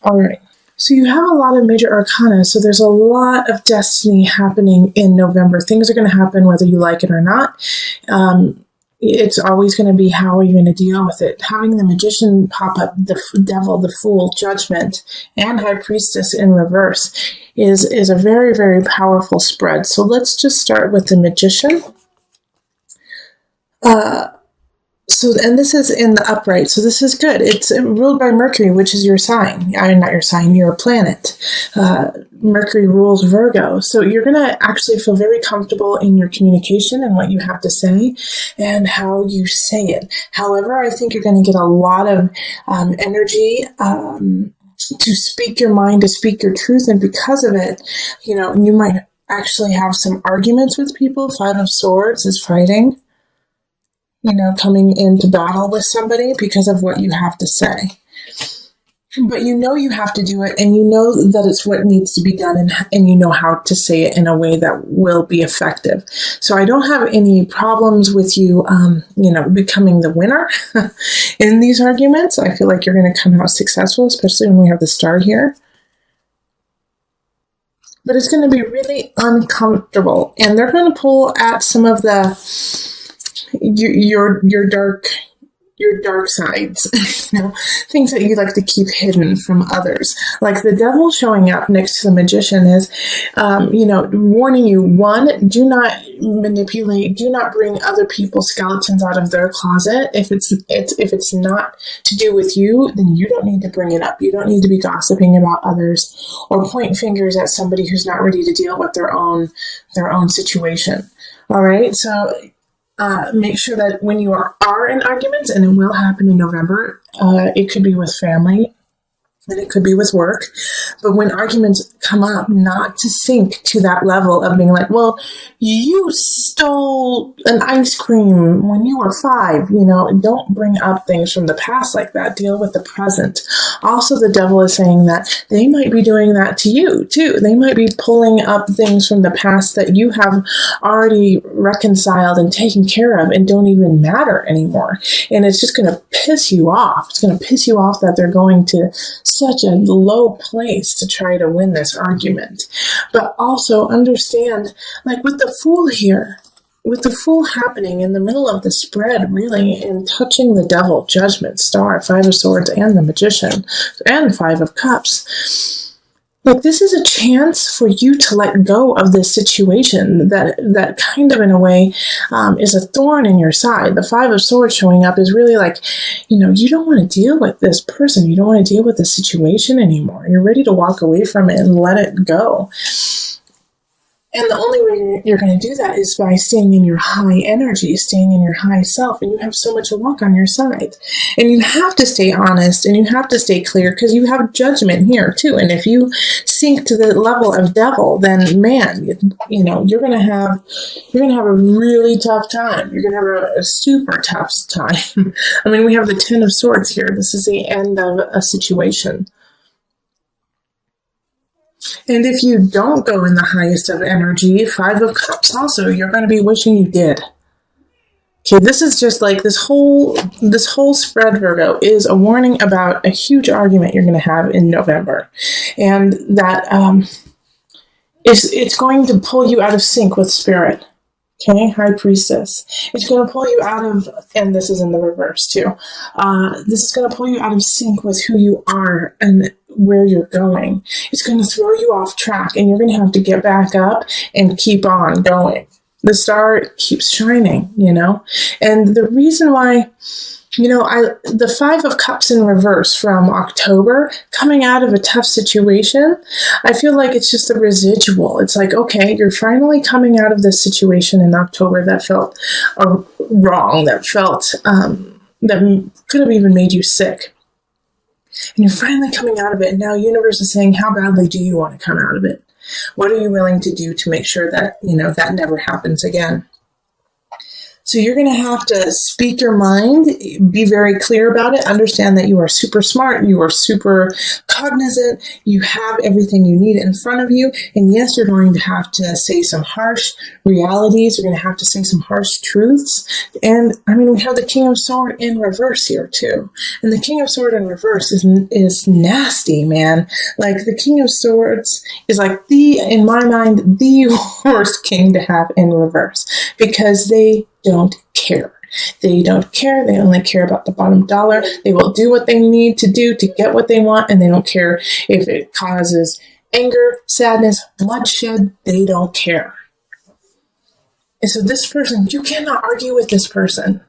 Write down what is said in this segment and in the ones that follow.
All right. So you have a lot of major arcana. So there's a lot of destiny happening in November. Things are going to happen whether you like it or not. It's always going to be how are you going to deal with it. Having the Magician pop up, the Devil, the Fool, Judgment, and High Priestess in reverse is a very, very powerful spread. So let's just start with the Magician. And this is in the upright, so this is good. It's ruled by Mercury, which is your sign. Not your sign, your planet. Mercury rules Virgo, so you're going to actually feel very comfortable in your communication and what you have to say and how you say it. However, I think you're going to get a lot of energy to speak your mind, to speak your truth, and because of it, you might actually have some arguments with people. Five of Swords is fighting. Coming into battle with somebody because of what you have to say. But you have to do it, and you know that it's what needs to be done, and you know how to say it in a way that will be effective. So I don't have any problems with you, becoming the winner in these arguments. I feel like you're going to come out successful, especially when we have the star here. But it's going to be really uncomfortable, and they're going to pull at some of the your dark sides, things that you like to keep hidden from others. Like the Devil showing up next to the Magician is, warning you, one, do not manipulate, do not bring other people's skeletons out of their closet. If it's not to do with you, then you don't need to bring it up. You don't need to be gossiping about others or point fingers at somebody who's not ready to deal with their own situation. All right, so make sure that when you are in arguments, and it will happen in November, it could be with family, and it could be with work, but when arguments come up, not to sink to that level of being like, well, you stole an ice cream when you were 5, don't bring up things from the past like that. Deal with the present. Also, the Devil is saying that they might be doing that to you too. They might be pulling up things from the past that you have already reconciled and taken care of and don't even matter anymore. And it's just going to piss you off. It's going to piss you off that they're going to such a low place to try to win this argument. But also understand, like with the Fool here, with the Fool happening in the middle of the spread, really, and touching the Devil, Judgment, Star, Five of Swords, and the Magician, and Five of Cups. Like, this is a chance for you to let go of this situation that kind of, in a way, is a thorn in your side. The Five of Swords showing up is really like, you don't want to deal with this person. You don't want to deal with the situation anymore. You're ready to walk away from it and let it go. And the only way you're going to do that is by staying in your high energy, staying in your high self, and you have so much luck on your side. And you have to stay honest, and you have to stay clear, because you have Judgment here too. And if you sink to the level of Devil, then man, you're going to have a really tough time. You're going to have a super tough time. I mean, we have the Ten of Swords here. This is the end of a situation. And if you don't go in the highest of energy, Five of Cups also, you're going to be wishing you did. Okay, this is just like this whole spread, Virgo, is a warning about a huge argument you're going to have in November. And that it's going to pull you out of sync with Spirit. Okay, High Priestess. It's going to pull you out of, and this is in the reverse too, this is going to pull you out of sync with who you are and where you're going. It's going to throw you off track, and you're going to have to get back up and keep on going. The star keeps shining, and the reason why, the Five of Cups in reverse from October, coming out of a tough situation, I feel like it's just a residual. It's like, okay, you're finally coming out of this situation in October that felt wrong, that felt, that could have even made you sick. And you're finally coming out of it. And now universe is saying, how badly do you want to come out of it? What are you willing to do to make sure that, that never happens again? So you're going to have to speak your mind, be very clear about it, understand that you are super smart, you are super cognizant, you have everything you need in front of you. And yes, you're going to have to say some harsh realities. You're going to have to say some harsh truths. And I mean, we have the King of Sword in reverse here too. And the King of Sword in reverse is nasty, man. Like the King of Swords is like in my mind, the worst king to have in reverse, because they don't care. They don't care. They only care about the bottom dollar. They will do what they need to do to get what they want, and they don't care if it causes anger, sadness, bloodshed. They don't care. And so this person, you cannot argue with this person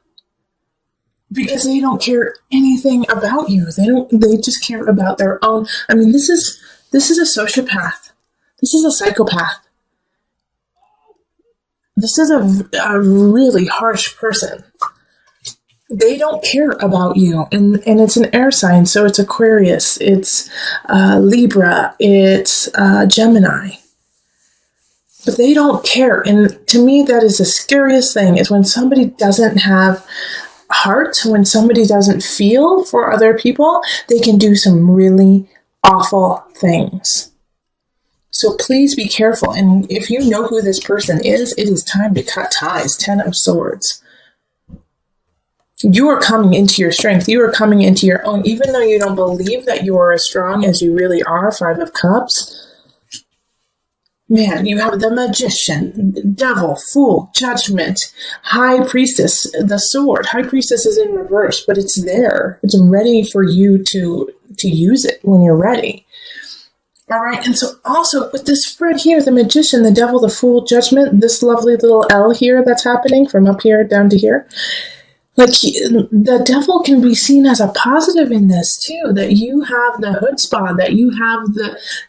because they don't care anything about you. They just care about their own. I mean, this is a sociopath. This is a psychopath. This is a really harsh person. They don't care about you. And it's an air sign, so it's Aquarius, it's Libra, it's Gemini. But they don't care. And to me, that is the scariest thing, is when somebody doesn't have heart, when somebody doesn't feel for other people, they can do some really awful things. So please be careful. And if you know who this person is, it is time to cut ties. 10 of Swords. You are coming into your strength. You are coming into your own. Even though you don't believe that you are as strong as you really are, 5 of Cups. Man, you have the Magician, Devil, Fool, Judgment, High Priestess, the Sword. High Priestess is in reverse, but it's there. It's ready for you to use it when you're ready. All right, and so also with this spread here, the Magician, the Devil, the Fool, Judgment, this lovely little L here that's happening from up here down to here, like the Devil can be seen as a positive in this too, that you have the chutzpah, that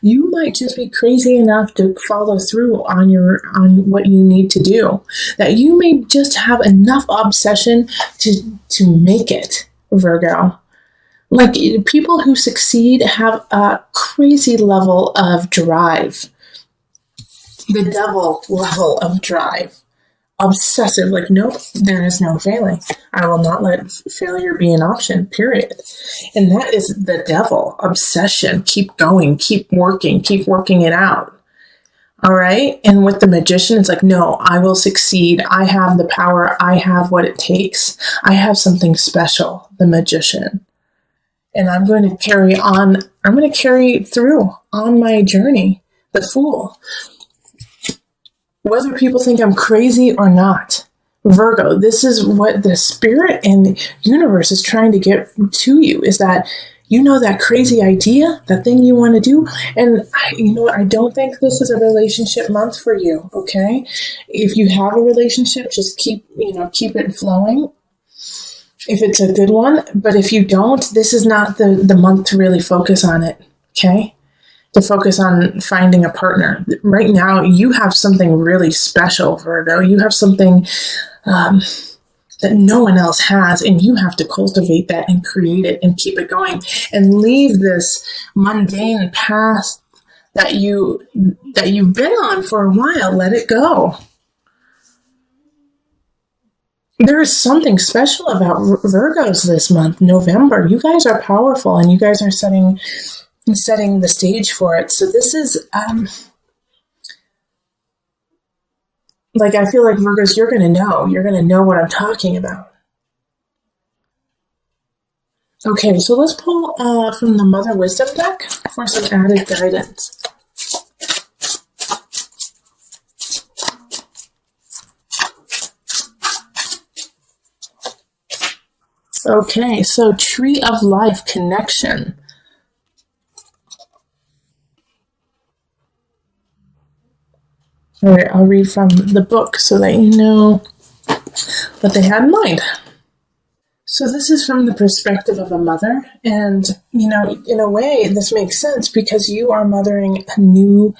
you might just be crazy enough to follow through on what you need to do, that you may just have enough obsession to make it, Virgo. Like, people who succeed have a crazy level of drive. The Devil level of drive. Obsessive, like, nope, there is no failing. I will not let failure be an option, period. And that is the Devil. Obsession. Keep going, keep working it out. All right? And with the Magician, it's like, no, I will succeed. I have the power. I have what it takes. I have something special, the Magician. And I'm going to carry on. I'm going to carry through on my journey, the Fool. Whether people think I'm crazy or not, Virgo, this is what the spirit and universe is trying to get to you, is that you know that crazy idea, that thing you want to do. And I don't think this is a relationship month for you, okay? If you have a relationship, just keep it flowing. If it's a good one, but if you don't, this is not the month to really focus on it, okay? To focus on finding a partner. Right now, you have something really special, Virgo. You have something that no one else has, and you have to cultivate that and create it and keep it going and leave this mundane path that you've been on for a while. Let it go. There is something special about Virgos this month, November. You guys are powerful, and you guys are setting the stage for it. So this is, I feel like Virgos, you're going to know what I'm talking about. Okay, so let's pull from the Mother Wisdom deck for some added guidance. Okay, so Tree of Life connection. All right, I'll read from the book so that you know what they had in mind. So this is from the perspective of a mother, and in a way this makes sense because you are mothering a new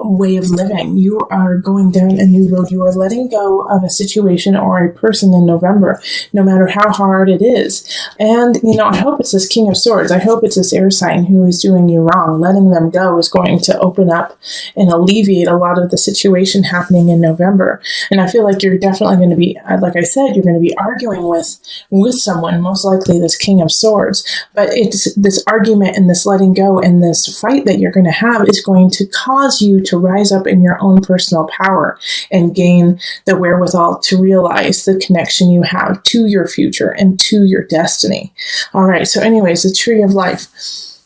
way of living. You are going down a new road. You are letting go of a situation or a person in November, no matter how hard it is. And, I hope it's this King of Swords. I hope it's this air sign who is doing you wrong. Letting them go is going to open up and alleviate a lot of the situation happening in November. And I feel like you're definitely going to be, like I said, you're going to be arguing with someone, most likely this King of Swords. But it's this argument and this letting go and this fight that you're going to have is going to cause you to rise up in your own personal power and gain the wherewithal to realize the connection you have to your future and to your destiny. All right. So anyways, the Tree of Life.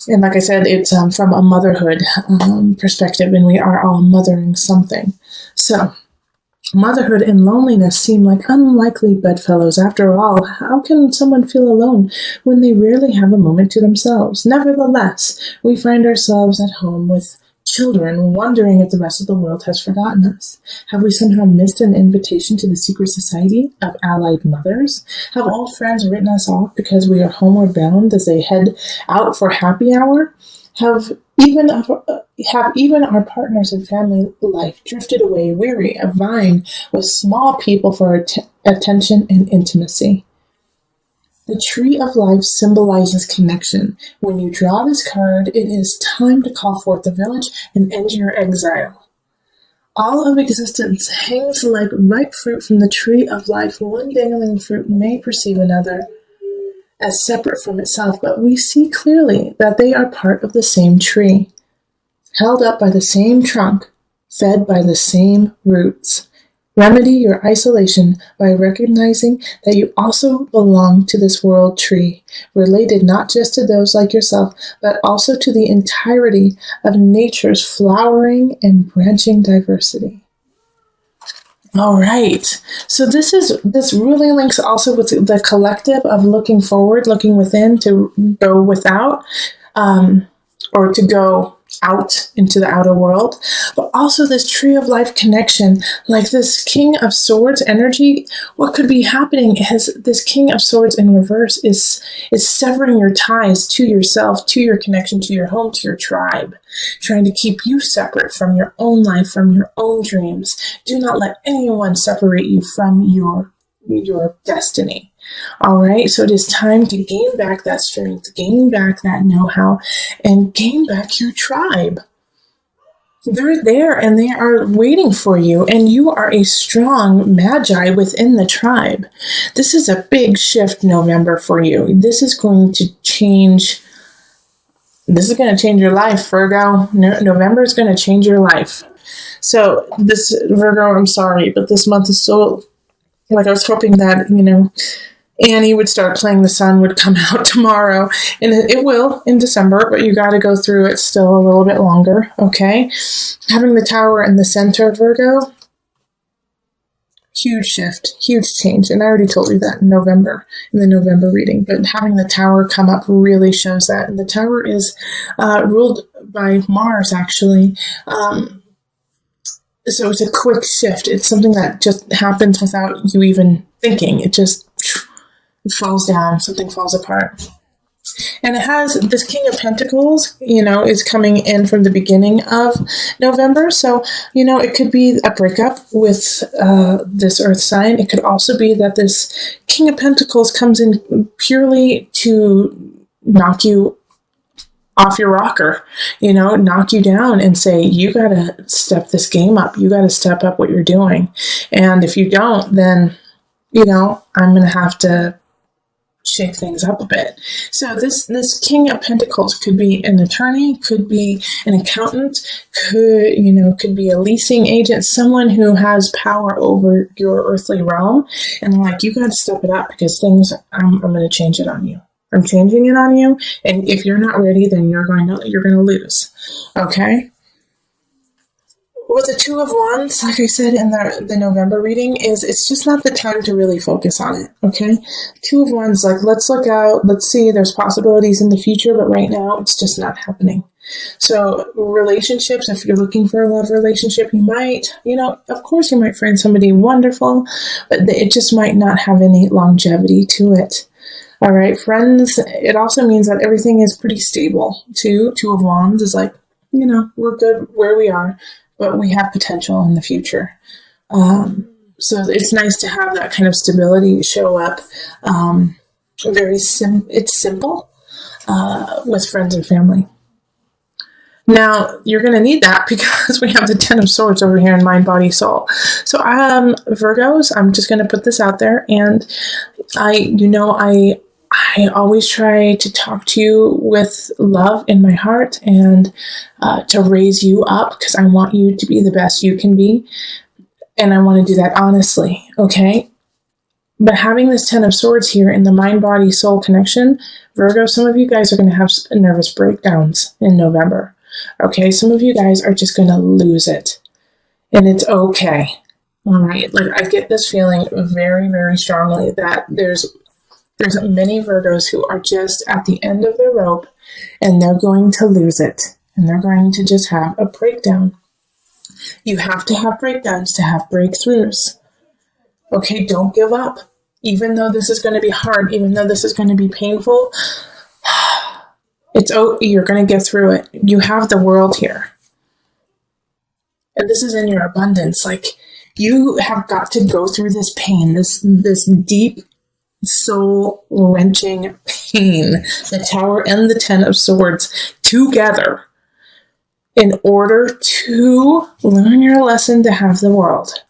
And like I said, it's from a motherhood perspective, and we are all mothering something. So motherhood and loneliness seem like unlikely bedfellows. After all, how can someone feel alone when they rarely have a moment to themselves? Nevertheless, we find ourselves at home with children, wondering if the rest of the world has forgotten us. Have we somehow missed an invitation to the secret society of allied mothers? Have old friends written us off because we are homeward bound as they head out for happy hour? Have even our partners in family life drifted away, weary of vying with small people for attention and intimacy? The Tree of Life symbolizes connection. When you draw this card, it is time to call forth the village and end your exile. All of existence hangs like ripe fruit from the Tree of Life. One dangling fruit may perceive another as separate from itself, but we see clearly that they are part of the same tree, held up by the same trunk, fed by the same roots. Remedy your isolation by recognizing that you also belong to this world tree, related not just to those like yourself, but also to the entirety of nature's flowering and branching diversity. All right. So this really links also with the collective of looking forward, looking within to go without, or to go out into the outer world, but also this Tree of Life connection, like this King of Swords energy. What could be happening is this King of Swords in reverse is severing your ties to yourself, to your connection, to your home, to your tribe, trying to keep you separate from your own life, from your own dreams. Do not let anyone separate you from your destiny. All right, so it is time to gain back that strength, gain back that know-how, and gain back your tribe. They're there and they are waiting for you, and you are a strong magi within the tribe. This is a big shift, November, for you. This is going to change your life, Virgo. November is going to change your life. So this, Virgo, I'm sorry, but this month is so, like, I was hoping that, Annie would start playing The Sun would come out tomorrow, and it will in December, but you got to go through it still a little bit longer, okay? Having the Tower in the center, Virgo, huge shift, huge change, and I already told you that in the November reading, but having the Tower come up really shows that, and the Tower is ruled by Mars, actually. So it's a quick shift. It's something that just happens without you even thinking. It falls down, something falls apart. And it has this King of Pentacles, is coming in from the beginning of November. So, it could be a breakup with this earth sign. It could also be that this King of Pentacles comes in purely to knock you off your rocker, knock you down and say, you got to step this game up. You got to step up what you're doing. And if you don't, then, I'm going to have to shake things up a bit. So this King of Pentacles could be an attorney, could be an accountant, could be a leasing agent, someone who has power over your earthly realm. And you got to step it up because I'm going to change it on you. I'm changing it on you. And if you're not ready, then you're going to lose. Okay? With the Two of Wands, like I said in the November reading, it's just not the time to really focus on it, okay? Two of Wands, let's look out, let's see, there's possibilities in the future, but right now, it's just not happening. So relationships, if you're looking for a love relationship, you might, of course you might find somebody wonderful, but it just might not have any longevity to it. All right, friends, it also means that everything is pretty stable, too. Two of Wands is we're good where we are. but we have potential in the future. So it's nice to have that kind of stability show up. It's simple with friends and family. Now, you're going to need that because we have the Ten of Swords over here in mind, body, soul. So, Virgos, I'm just going to put this out there. And I always try to talk to you with love in my heart and to raise you up because I want you to be the best you can be. And I want to do that honestly, okay? But having this Ten of Swords here in the mind, body, soul connection, Virgo, some of you guys are going to have nervous breakdowns in November. Okay, some of you guys are just going to lose it. And it's okay. All right, like I get this feeling very, very strongly that there's many Virgos who are just at the end of the rope and they're going to lose it. And they're going to just have a breakdown. You have to have breakdowns to have breakthroughs. Okay, don't give up. Even though this is going to be hard, even though this is going to be painful, you're going to get through it. You have the world here. And this is in your abundance. Like, you have got to go through this pain, this deep, soul-wrenching pain, the Tower and the Ten of Swords together in order to learn your lesson to have the world.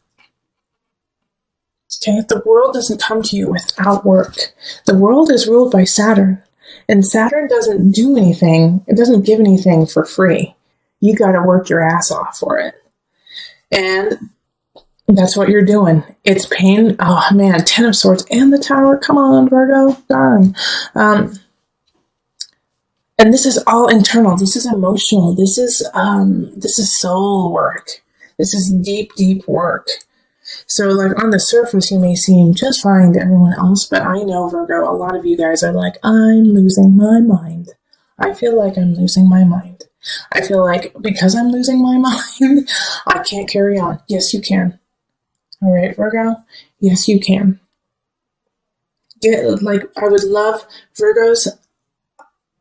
Okay, the world doesn't come to you without work. The world is ruled by Saturn. And Saturn doesn't do anything. It doesn't give anything for free. You got to work your ass off for it. And that's what you're doing. It's pain. Oh, man. Ten of Swords and the Tower. Come on, Virgo. Darn. And this is all internal. This is emotional. This is soul work. This is deep, deep work. So, like, on the surface, you may seem just fine to everyone else, but I know, Virgo, a lot of you guys are like, I'm losing my mind. I feel like I'm losing my mind. I feel like because I'm losing my mind, I can't carry on. Yes, you can. All right, Virgo? Yes, you can. I would love Virgos.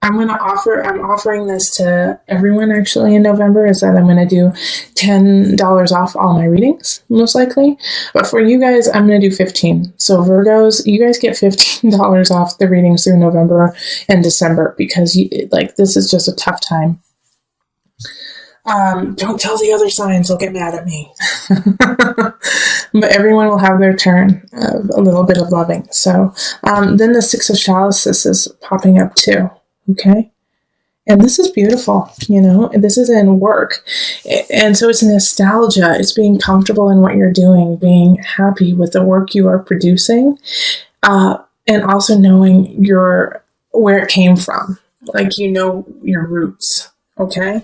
I'm offering this to everyone actually in November, is that I'm going to do $10 off all my readings, most likely. But for you guys, I'm going to do $15. So Virgos, you guys get $15 off the readings through November and December because this is just a tough time. Don't tell the other signs, they'll get mad at me. But everyone will have their turn of a little bit of loving. So then the Six of Chalices is popping up too. Okay. And this is beautiful, and this is in work. And so it's nostalgia. It's being comfortable in what you're doing, being happy with the work you are producing, and also knowing where it came from. Like, your roots. Okay.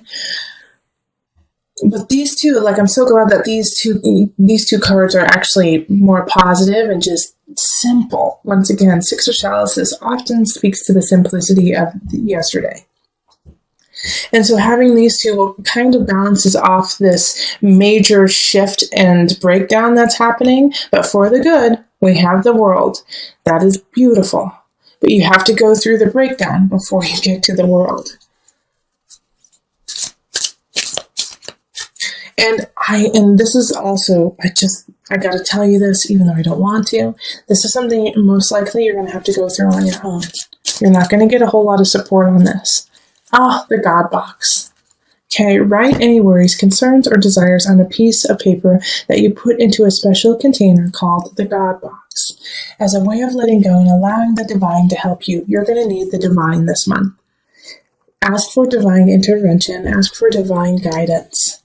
But these two, I'm so glad that these two cards are actually more positive and just simple. Once again, Six of Chalices often speaks to the simplicity of yesterday. And so having these two kind of balances off this major shift and breakdown that's happening. But for the good, we have the world. That is beautiful. But you have to go through the breakdown before you get to the world. And this is also, I got to tell you this, even though I don't want to. This is something most likely you're going to have to go through on your own. You're not going to get a whole lot of support on this. The God box. Okay, write any worries, concerns, or desires on a piece of paper that you put into a special container called the God box. As a way of letting go and allowing the divine to help you, you're going to need the divine this month. Ask for divine intervention. Ask for divine guidance.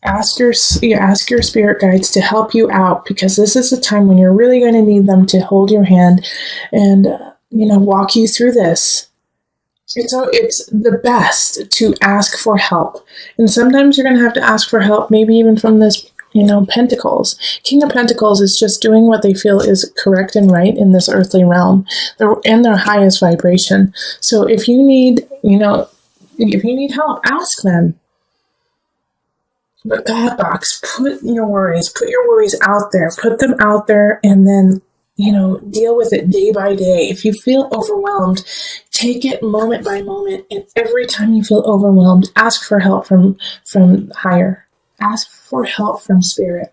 Ask your spirit guides to help you out, because this is a time when you're really going to need them to hold your hand and, walk you through this. It's the best to ask for help. And sometimes you're going to have to ask for help, maybe even from this, Pentacles. King of Pentacles is just doing what they feel is correct and right in this earthly realm. They're in their highest vibration. So if you need, help, ask them. But God box, put your worries out there, put them out there, and then, deal with it day by day. If you feel overwhelmed, take it moment by moment. And every time you feel overwhelmed, ask for help from higher. ask for help from spirit.